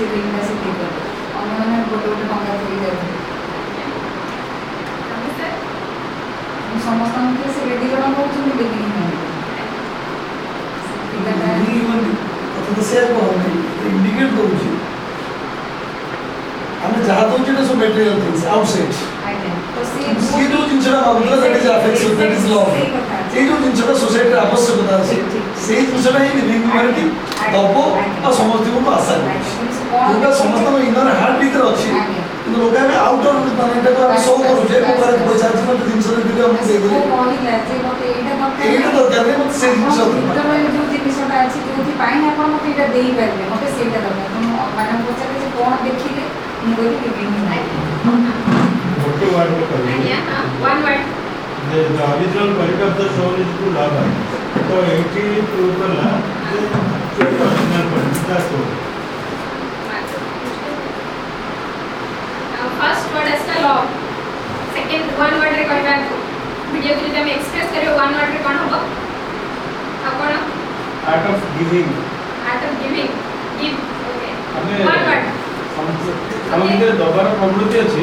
ସେ ରିଙ୍ଗଟା ସେ ଦେଇପାରିବେ ଅନ୍ୟମାନେ ଗୋଟେ ଗୋଟେ ଟଙ୍କା ଦେଇ ଯାଉଥିଲେ ସମସ୍ତଙ୍କୁ ସେ ରେଡ଼ି ଜଣ କହୁଛନ୍ତି ଦେବି ନାହିଁ କଥା ତ ସେୟା କହୁନି ଇଣ୍ଡିକେଟ୍ କରୁଛି ଆମେ ଯାହା ଦେଉଛୁ ଏଇଟା ସବୁ ମେଟେରିଆଲ ଥିଙ୍ଗସ୍ ଆଉଟସାଇଡ୍ ଆଜ୍ଞା ତ ସିଏ ଯେଉଁ ଜିନିଷଟା ମାଗୁଥିଲା that is affection that is love ଏଇ ଯେଉଁ ଜିନିଷଟା ସୋସାଇଟିରେ ଆବଶ୍ୟକତା ଅଛି ସେଇ ଜିନିଷଟା ହିଁ ଲିଭିଂ ହ୍ୟୁମାନିଟି ଦବ ଆଉ ସମସ୍ତଙ୍କୁ ଆଶା କରୁଛି ଯେଉଁଟା ସମସ୍ତଙ୍କ ଇନର ହାର୍ଟ ଭିତରେ ଅଛି କିନ୍ତୁ ଲୋକ ଆମେ ଆଉଟର ମାନେ ଏଟାକୁ ଆମେ ସୋ କରୁଛେ ମୋ ପାଖରେ ପଇସା ଅଛି ମୋତେ ଜିନିଷ ଦେଇଦେବି ଆମକୁ ଦେଇଦେବି ଏଇଟା ଦରକାର ନାହିଁ ମୋତେ ସେଇ ଜିନିଷ ଦରକାର ଯେଉଁ ଜିନିଷଟା ଅଛି ଯେଉଁଥିପାଇଁ ଆପଣ ମୋତେ ଏଇଟା ଦେଇପାରିବେ ମୋତେ ସେଇଟା ଦରକାର ମୁଁ ମ୍ୟାଡ଼ାମ୍ ପଚାରିଲେ ଯେ କ'ଣ ଦେଖିଲେ ମୁଁ କହିଲି living What word to call it? One word. The original point of the soul is to love. So 80 prove kala the original point is the soul. First word is the love. Second one word रे कहबा video को जब हम express करियो one word रे कोन होबो आपण Art of giving. art of giving give okay हमें one word हम ଭିତରେ ଦବାର ପ୍ରବୃତ୍ତି ଅଛି